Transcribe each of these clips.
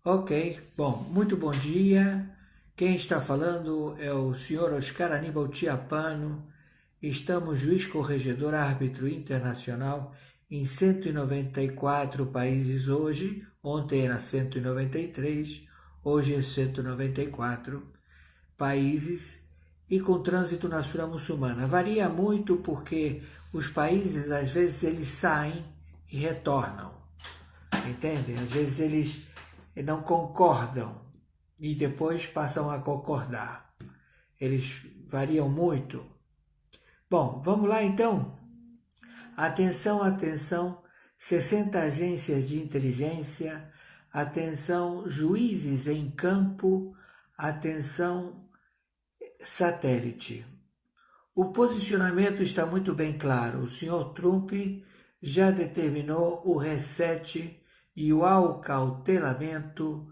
Ok, bom, muito bom dia. Quem está falando é o senhor Oscar Aníbal Tiapano. Estamos juiz corregedor árbitro internacional em 194 países hoje. Ontem era 193, hoje é 194 países e com trânsito na Sura Muçulmana. Varia muito porque os países às vezes eles saem e retornam. Entendem? Às vezes eles não concordam e depois passam a concordar. Eles variam muito. Bom, vamos lá então? Atenção, atenção, 60 agências de inteligência, atenção, juízes em campo, atenção, satélite. O posicionamento está muito bem claro. O senhor Trump já determinou o reset e o acautelamento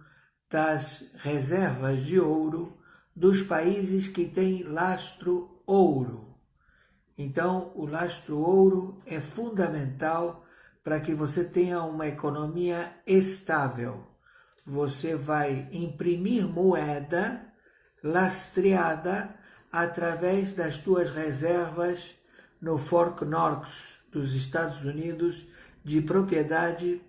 das reservas de ouro dos países que têm lastro ouro. Então, o lastro ouro é fundamental para que você tenha uma economia estável. Você vai imprimir moeda lastreada através das suas reservas no Fort Knox dos Estados Unidos, de propriedade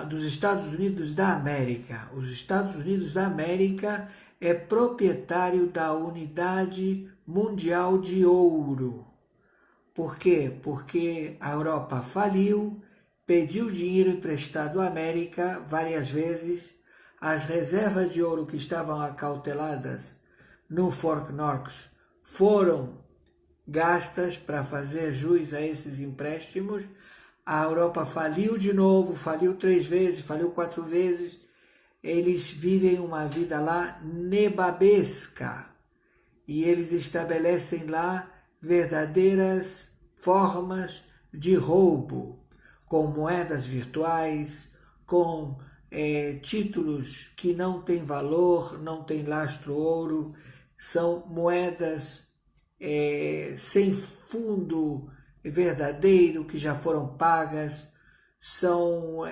dos Estados Unidos da América. Os Estados Unidos da América é proprietário da Unidade Mundial de Ouro. Por quê? Porque a Europa faliu, pediu dinheiro emprestado à América várias vezes, as reservas de ouro que estavam acauteladas no Fort Knox foram gastas para fazer jus a esses empréstimos. A Europa faliu de novo, faliu 3 vezes, faliu 4 vezes. Eles vivem uma vida lá nebabesca e eles estabelecem lá verdadeiras formas de roubo, com moedas virtuais, com títulos que não têm valor, não têm lastro ouro, são moedas sem fundo verdadeiro que já foram pagas, são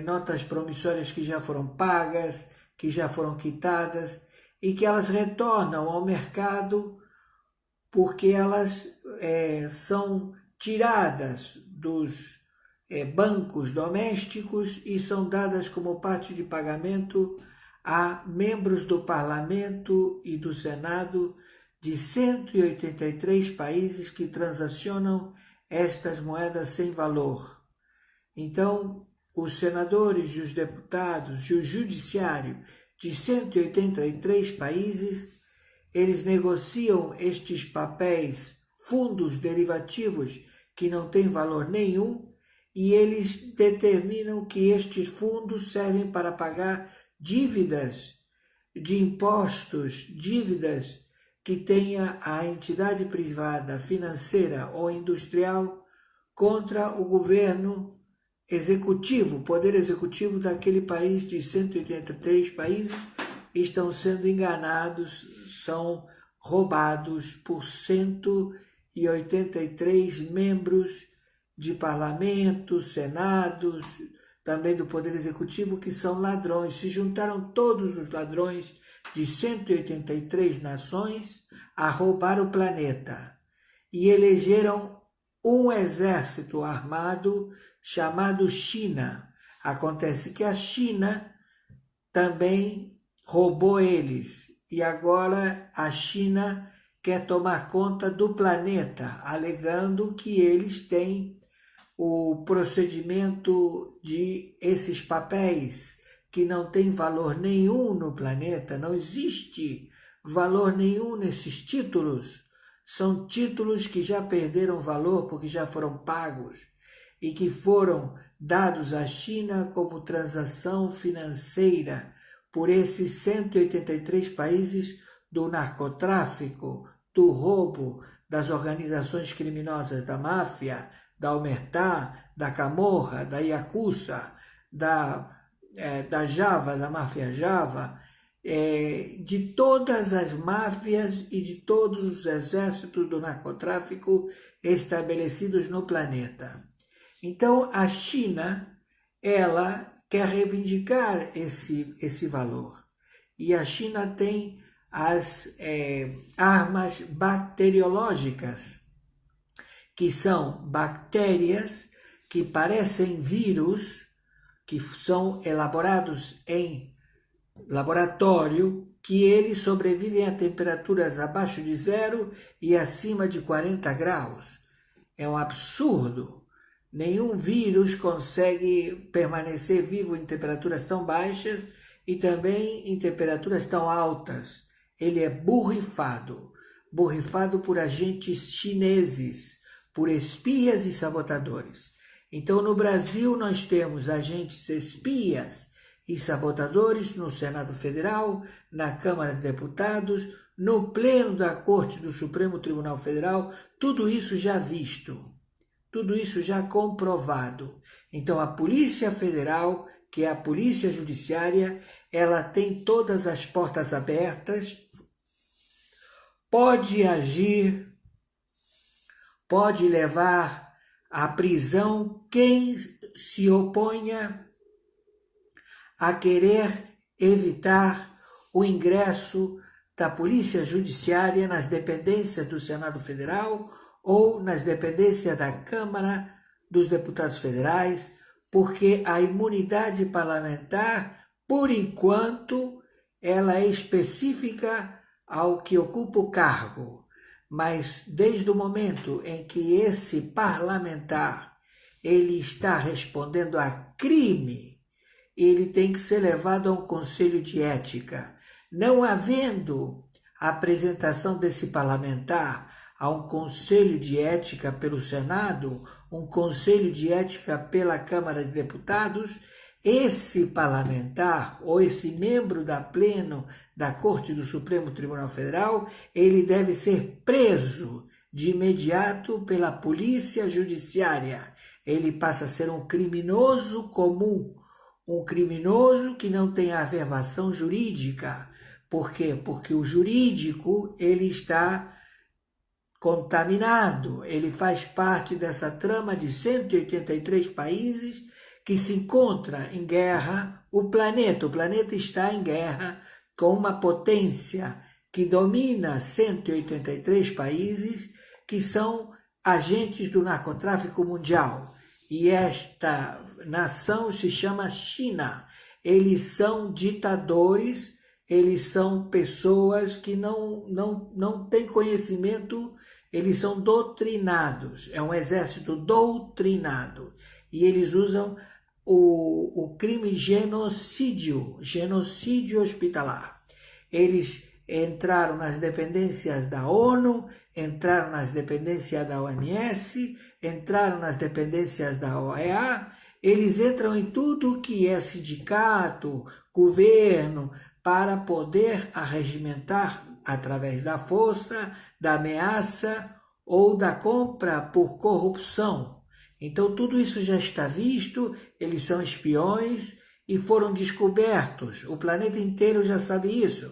notas promissórias que já foram pagas, que já foram quitadas e que elas retornam ao mercado porque elas são tiradas dos bancos domésticos e são dadas como parte de pagamento a membros do Parlamento e do Senado de 183 países que transacionam estas moedas sem valor. Então, os senadores e os deputados e o judiciário de 183 países, eles negociam estes papéis, fundos derivativos que não têm valor nenhum, e eles determinam que estes fundos servem para pagar dívidas de impostos, dívidas que tenha a entidade privada, financeira ou industrial contra o governo executivo, poder executivo daquele país de 183 países, estão sendo enganados, são roubados por 183 membros de parlamentos, senados, também do poder executivo, que são ladrões. Se juntaram todos os ladrões de 183 nações a roubar o planeta e elegeram um exército armado chamado China. Acontece que a China também roubou eles e agora a China quer tomar conta do planeta, alegando que eles têm o procedimento de esses papéis que não tem valor nenhum no planeta, não existe valor nenhum nesses títulos. São títulos que já perderam valor porque já foram pagos e que foram dados à China como transação financeira por esses 183 países do narcotráfico, do roubo, das organizações criminosas, da máfia, da Omertá, da Camorra, da Yakuza, da Java, da máfia Java, de todas as máfias e de todos os exércitos do narcotráfico estabelecidos no planeta. Então, a China, ela quer reivindicar esse valor. E a China tem as armas bacteriológicas, que são bactérias que parecem vírus, que são elaborados em laboratório, que eles sobrevivem a temperaturas abaixo de 0 e acima de 40 graus. É um absurdo. Nenhum vírus consegue permanecer vivo em temperaturas tão baixas e também em temperaturas tão altas. Ele é borrifado por agentes chineses, por espias e sabotadores. Então, no Brasil, nós temos agentes espias e sabotadores no Senado Federal, na Câmara de Deputados, no Pleno da Corte do Supremo Tribunal Federal, tudo isso já visto, tudo isso já comprovado. Então, a Polícia Federal, que é a Polícia Judiciária, ela tem todas as portas abertas, pode agir, pode levar à prisão quem se oponha a querer evitar o ingresso da Polícia Judiciária nas dependências do Senado Federal ou nas dependências da Câmara dos Deputados Federais, porque a imunidade parlamentar, por enquanto, ela é específica ao que ocupa o cargo. Mas desde o momento em que esse parlamentar ele está respondendo a crime, ele tem que ser levado a um conselho de ética. Não havendo a apresentação desse parlamentar a um conselho de ética pelo Senado, um conselho de ética pela Câmara de Deputados, esse parlamentar ou esse membro da Pleno da Corte do Supremo Tribunal Federal, ele deve ser preso de imediato pela Polícia Judiciária. Ele passa a ser um criminoso comum, um criminoso que não tem averbação jurídica. Por quê? Porque o jurídico ele está contaminado, ele faz parte dessa trama de 183 países que se encontra em guerra. O planeta está em guerra com uma potência que domina 183 países que são agentes do narcotráfico mundial. E esta nação se chama China. Eles são ditadores, eles são pessoas que não têm conhecimento, eles são doutrinados, é um exército doutrinado. E eles usam o crime genocídio hospitalar. Eles entraram nas dependências da ONU, entraram nas dependências da OMS, entraram nas dependências da OEA, eles entram em tudo que é sindicato, governo, para poder arregimentar através da força, da ameaça ou da compra por corrupção. Então tudo isso já está visto, eles são espiões e foram descobertos, o planeta inteiro já sabe isso.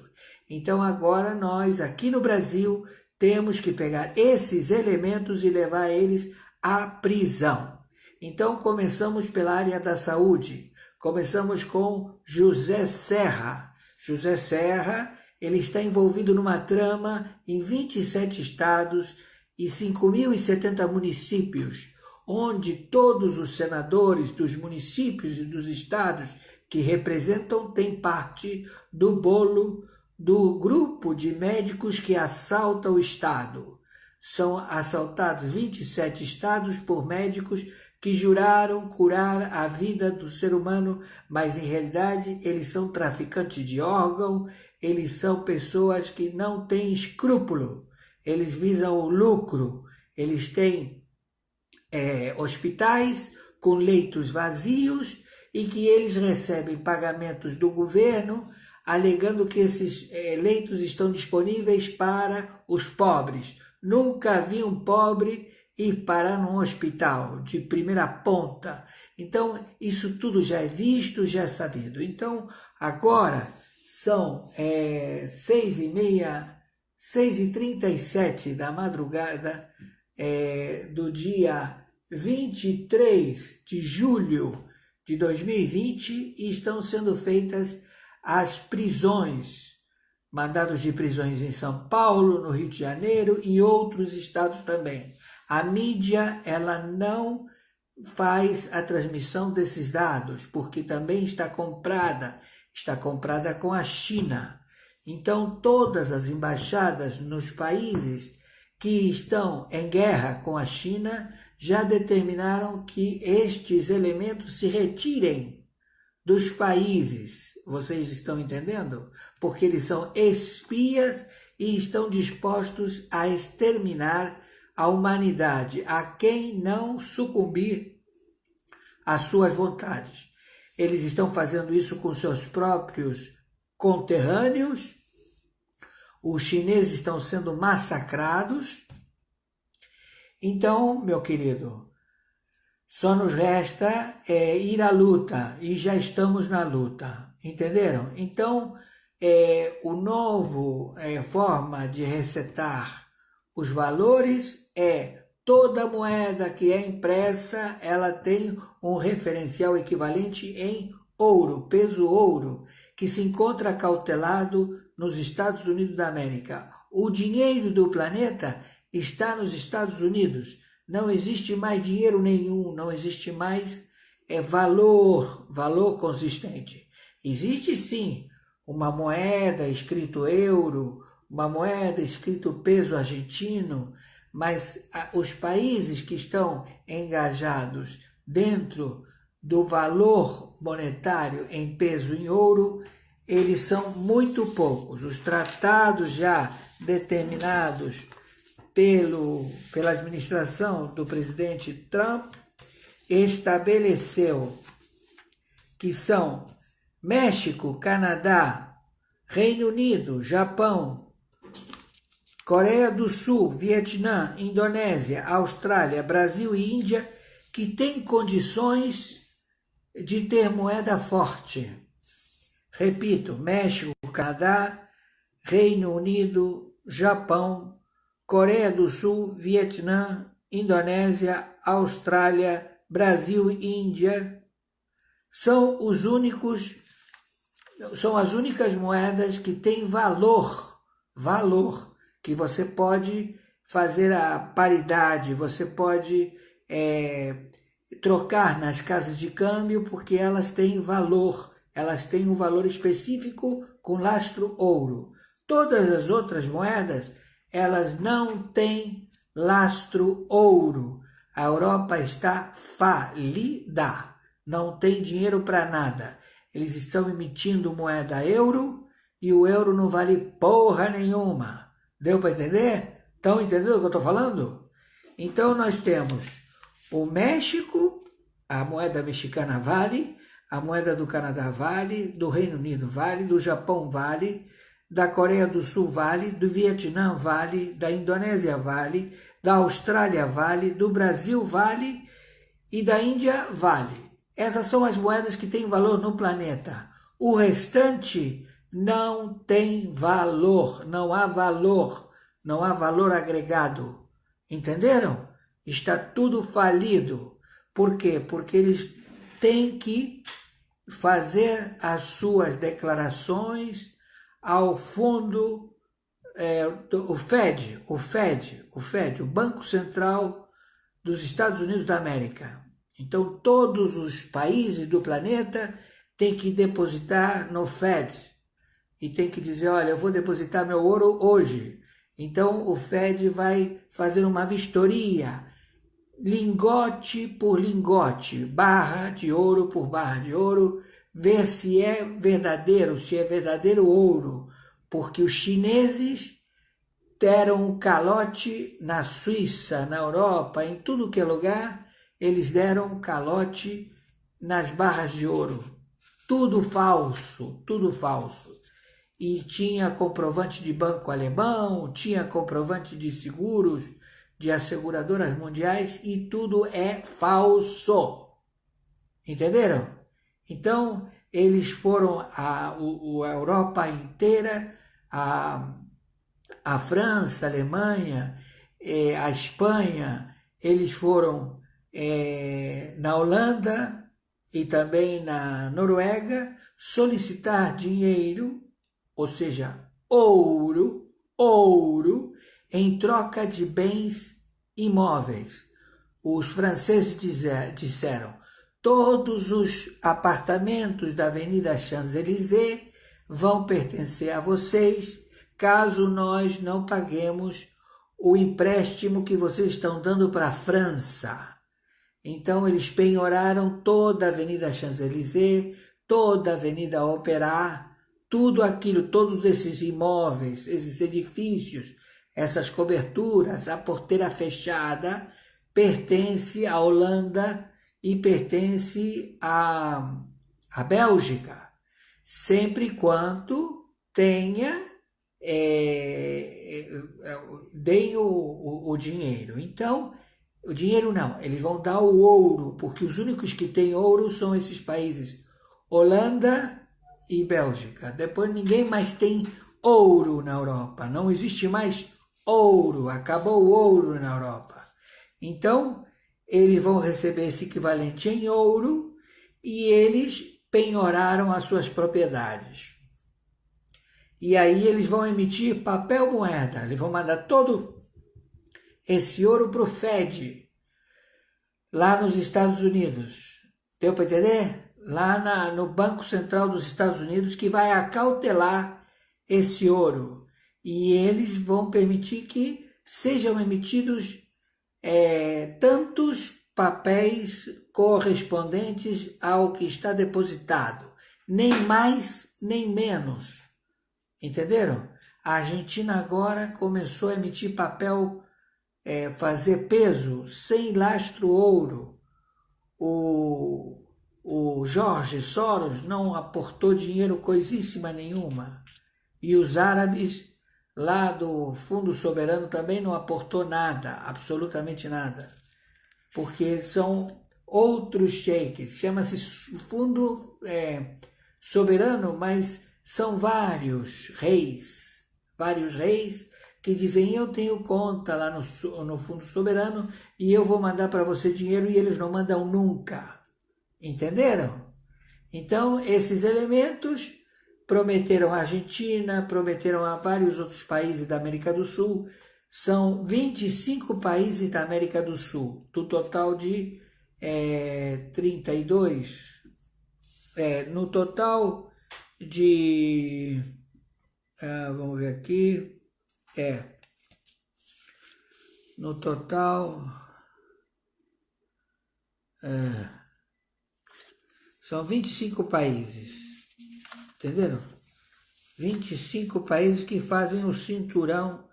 Então agora nós aqui no Brasil temos que pegar esses elementos e levar eles à prisão. Então começamos pela área da saúde, começamos com José Serra. José Serra, ele está envolvido numa trama em 27 estados e 5.070 municípios, onde todos os senadores dos municípios e dos estados que representam têm parte do bolo do grupo de médicos que assalta o Estado. São assaltados 27 estados por médicos que juraram curar a vida do ser humano, mas em realidade eles são traficantes de órgão, eles são pessoas que não têm escrúpulo, eles visam o lucro, eles têm hospitais com leitos vazios e que eles recebem pagamentos do governo, alegando que esses leitos estão disponíveis para os pobres. Nunca vi um pobre ir parar num hospital de primeira ponta. Então, isso tudo já é visto, já é sabido. Então, agora são 6h37 da madrugada do dia 23 de julho de 2020 e estão sendo feitas as prisões, mandados de prisões em São Paulo, no Rio de Janeiro e outros estados também. A mídia, ela não faz a transmissão desses dados, porque também está comprada com a China. Então, todas as embaixadas nos países que estão em guerra com a China já determinaram que estes elementos se retirem dos países. Vocês estão entendendo? Porque eles são espias e estão dispostos a exterminar a humanidade, a quem não sucumbir às suas vontades. Eles estão fazendo isso com seus próprios conterrâneos. Os chineses estão sendo massacrados. Então, meu querido, só nos resta ir à luta, e já estamos na luta, entenderam? Então, o novo forma de resetar os valores é toda moeda que é impressa, ela tem um referencial equivalente em ouro, peso ouro, que se encontra cautelado nos Estados Unidos da América. O dinheiro do planeta está nos Estados Unidos. Não existe mais dinheiro nenhum, não existe mais valor consistente. Existe sim uma moeda escrito euro, uma moeda escrito peso argentino, mas os países que estão engajados dentro do valor monetário em peso em ouro, eles são muito poucos. Os tratados já determinados pela administração do presidente Trump estabeleceu que são México, Canadá, Reino Unido, Japão, Coreia do Sul, Vietnã, Indonésia, Austrália, Brasil e Índia que têm condições de ter moeda forte. Repito, México, Canadá, Reino Unido, Japão, Coreia do Sul, Vietnã, Indonésia, Austrália, Brasil e Índia são as únicas moedas que têm valor, que você pode fazer a paridade, você pode trocar nas casas de câmbio, porque elas têm valor, elas têm um valor específico com lastro ouro. Todas as outras moedas, elas não têm lastro ouro. A Europa está falida, não tem dinheiro para nada. Eles estão emitindo moeda euro e o euro não vale porra nenhuma. Deu para entender? Estão entendendo o que eu estou falando? Então nós temos o México, a moeda mexicana vale, a moeda do Canadá vale, do Reino Unido vale, do Japão vale, da Coreia do Sul vale, do Vietnã vale, da Indonésia vale, da Austrália vale, do Brasil vale e da Índia vale. Essas são as moedas que têm valor no planeta. O restante não tem valor, não há valor agregado. Entenderam? Está tudo falido. Por quê? Porque eles têm que fazer as suas declarações ao fundo, o Fed, o Banco Central dos Estados Unidos da América. Então, todos os países do planeta têm que depositar no Fed e tem que dizer, olha, eu vou depositar meu ouro hoje. Então, o Fed vai fazer uma vistoria, lingote por lingote, barra de ouro por barra de ouro, ver se é verdadeiro ouro, porque os chineses deram um calote na Suíça, na Europa, em tudo que é lugar, eles deram um calote nas barras de ouro. Tudo falso, tudo falso. E tinha comprovante de banco alemão, tinha comprovante de seguros, de asseguradoras mundiais, e tudo é falso. Entenderam? Então, eles foram a Europa inteira, a França, a Alemanha, a Espanha, eles foram na Holanda, e também na Noruega, solicitar dinheiro, ou seja, ouro, em troca de bens imóveis. Os franceses disseram: todos os apartamentos da Avenida Champs-Élysées vão pertencer a vocês, caso nós não paguemos o empréstimo que vocês estão dando para a França. Então eles penhoraram toda a Avenida Champs-Élysées, toda a Avenida Opéra, tudo aquilo, todos esses imóveis, esses edifícios, essas coberturas, a porteira fechada, pertence à Holanda e pertence à Bélgica, sempre e quando tenha, deem o dinheiro. Então, o dinheiro não, eles vão dar o ouro, porque os únicos que têm ouro são esses países, Holanda e Bélgica. Depois ninguém mais tem ouro na Europa, não existe mais ouro, acabou o ouro na Europa. Então, eles vão receber esse equivalente em ouro e eles penhoraram as suas propriedades. E aí eles vão emitir papel moeda, eles vão mandar todo esse ouro para o Fed, lá nos Estados Unidos. Deu para entender? Lá no Banco Central dos Estados Unidos, que vai acautelar esse ouro. E eles vão permitir que sejam emitidos tantos papéis correspondentes ao que está depositado, nem mais nem menos. Entenderam? A Argentina agora começou a emitir papel, fazer peso sem lastro ouro. O Jorge Soros não aportou dinheiro coisíssima nenhuma. E os árabes lá do Fundo Soberano também não aportou nada, absolutamente nada. Porque são outros sheiks, chama-se Fundo Soberano, mas são vários reis que dizem: eu tenho conta lá no Fundo Soberano e eu vou mandar para você dinheiro, e eles não mandam nunca. Entenderam? Então, esses elementos prometeram à Argentina, prometeram a vários outros países da América do Sul. São 25 países da América do Sul, do total de 32. No total de... vamos ver aqui. No total... são 25 países, entenderam? 25 países que fazem o cinturão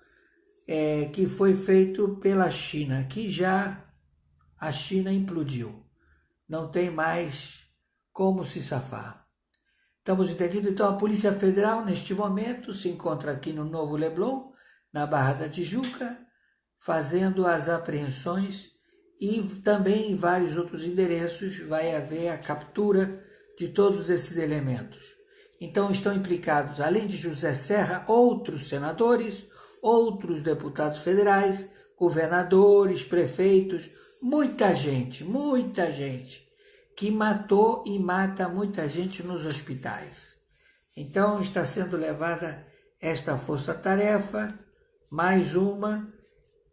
que foi feito pela China, que já a China implodiu. Não tem mais como se safar. Estamos entendidos? Então, a Polícia Federal, neste momento, se encontra aqui no Novo Leblon, na Barra da Tijuca, fazendo as apreensões, e também em vários outros endereços vai haver a captura de todos esses elementos. Então estão implicados, além de José Serra, outros senadores, outros deputados federais, governadores, prefeitos, muita gente que matou e mata muita gente nos hospitais. Então está sendo levada esta força-tarefa, mais uma,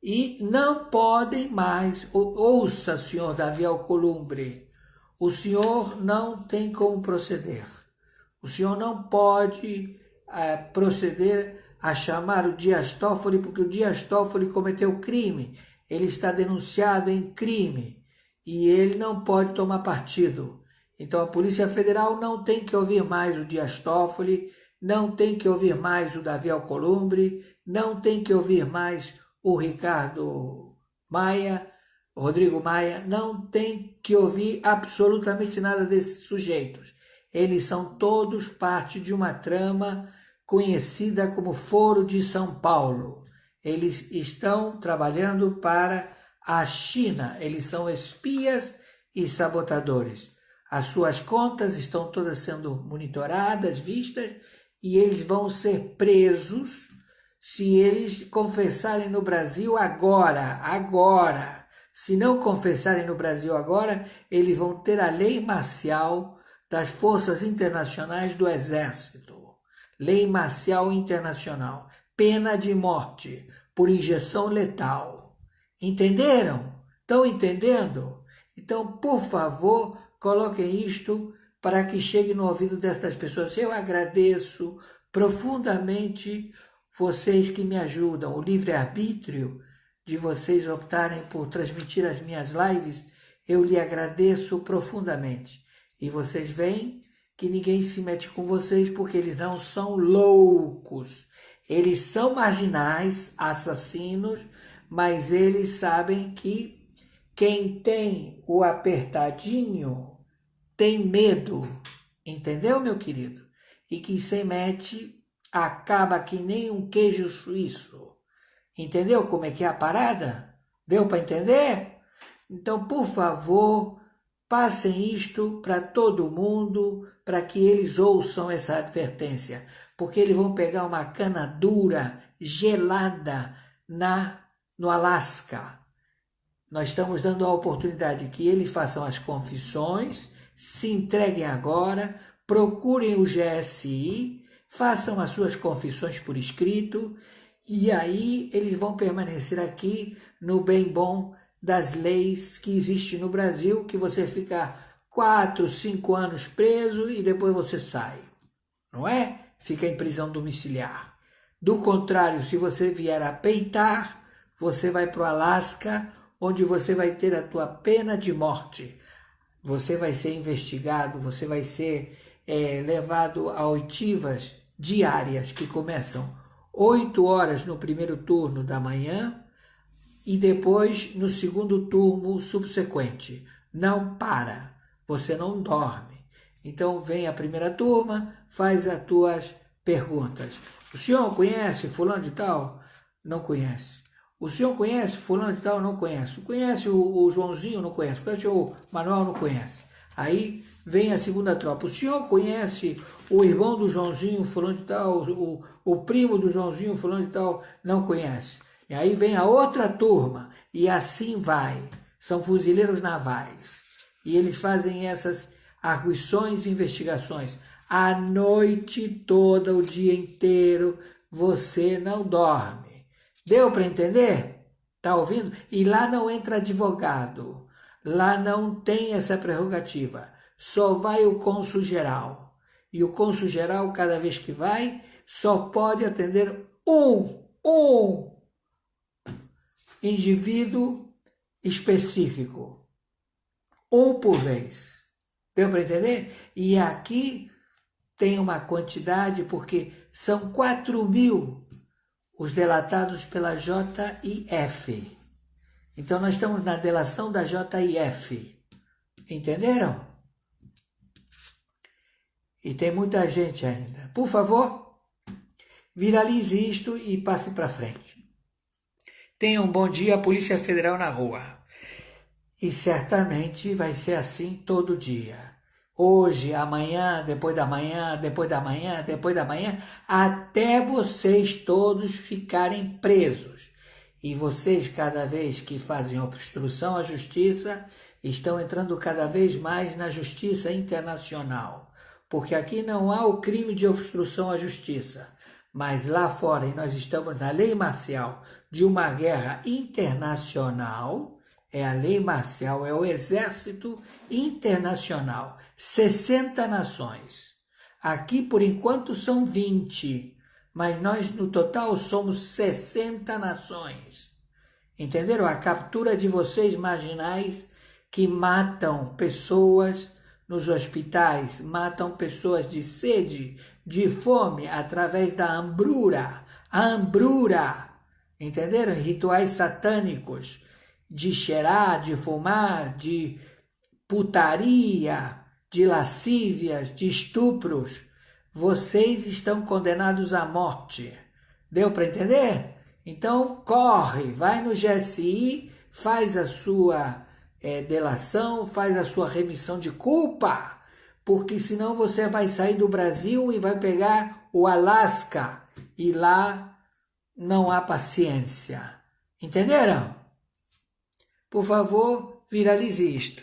e não podem mais, ouça, senhor Davi Alcolumbre, o senhor não tem como proceder. O senhor não pode proceder a chamar o Dias Toffoli, porque o Dias Toffoli cometeu crime, ele está denunciado em crime, e ele não pode tomar partido. Então a Polícia Federal não tem que ouvir mais o Dias Toffoli, não tem que ouvir mais o Davi Alcolumbre, não tem que ouvir mais o Rodrigo Maia, não tem que ouvir absolutamente nada desses sujeitos. Eles são todos parte de uma trama conhecida como Foro de São Paulo. Eles estão trabalhando para a China, eles são espias e sabotadores. As suas contas estão todas sendo monitoradas, vistas, e eles vão ser presos se eles confessarem no Brasil agora, Se não confessarem no Brasil agora, eles vão ter a lei marcial das forças internacionais do Exército. Lei marcial internacional. Pena de morte por injeção letal. Entenderam? Estão entendendo? Então, por favor, coloquem isto para que chegue no ouvido destas pessoas. Eu agradeço profundamente vocês que me ajudam. O livre-arbítrio de vocês optarem por transmitir as minhas lives, eu lhe agradeço profundamente. E vocês veem que ninguém se mete com vocês porque eles não são loucos. Eles são marginais, assassinos, mas eles sabem que quem tem o apertadinho tem medo. Entendeu, meu querido? E que se mete acaba que nem um queijo suíço. Entendeu como é que é a parada? Deu para entender? Então, por favor, passem isto para todo mundo, para que eles ouçam essa advertência, porque eles vão pegar uma cana dura, gelada, no Alasca. Nós estamos dando a oportunidade que eles façam as confissões, se entreguem agora, procurem o GSI, façam as suas confissões por escrito, e aí eles vão permanecer aqui no bem bom das leis que existem no Brasil, que você fica 4, 5 anos preso e depois você sai, não é? Fica em prisão domiciliar. Do contrário, se você vier a peitar, você vai para o Alasca, onde você vai ter a tua pena de morte. Você vai ser investigado, você vai ser levado a oitivas diárias que começam 8 horas no primeiro turno da manhã e depois no segundo turno subsequente. Não para, você não dorme. Então vem a primeira turma, faz as tuas perguntas. O senhor conhece fulano de tal? Não conhece. O senhor conhece fulano de tal? Não conhece. Conhece o Joãozinho? Não conhece. Conhece o Manuel? Não conhece. Aí vem a segunda tropa. O senhor conhece o irmão do Joãozinho, fulano de tal? O primo do Joãozinho, fulano de tal? Não conhece. E aí vem a outra turma. E assim vai. São fuzileiros navais. E eles fazem essas arguições e investigações. A noite toda, o dia inteiro, você não dorme. Deu para entender? Tá ouvindo? E lá não entra advogado. Lá não tem essa prerrogativa. Só vai o cônsul geral. E o cônsul geral, cada vez que vai, só pode atender um indivíduo específico. Um por vez. Deu para entender? E aqui tem uma quantidade, porque são 4.000 os delatados pela JIF. Então nós estamos na delação da JIF. Entenderam? E tem muita gente ainda. Por favor, viralize isto e passe para frente. Tenha um bom dia, Polícia Federal na rua. E certamente vai ser assim todo dia. Hoje, amanhã, depois da manhã, depois da manhã, depois da manhã, até vocês todos ficarem presos. E vocês, cada vez que fazem obstrução à justiça, estão entrando cada vez mais na justiça internacional. Porque aqui não há o crime de obstrução à justiça. Mas lá fora, e nós estamos na lei marcial de uma guerra internacional, é a lei marcial, é o exército internacional. 60 nações. Aqui, por enquanto, são 20. Mas nós, no total, somos 60 nações. Entenderam? A captura de vocês marginais que matam pessoas nos hospitais, matam pessoas de sede, de fome, através da hambrura. A hambrura. Entenderam? Rituais satânicos. De cheirar, de fumar, de putaria, de lascívias, de estupros, vocês estão condenados à morte. Deu para entender? Então corre, vai no GSI, faz a sua delação, faz a sua remissão de culpa, porque senão você vai sair do Brasil e vai pegar o Alasca e lá não há paciência. Entenderam? Por favor, viralize isto.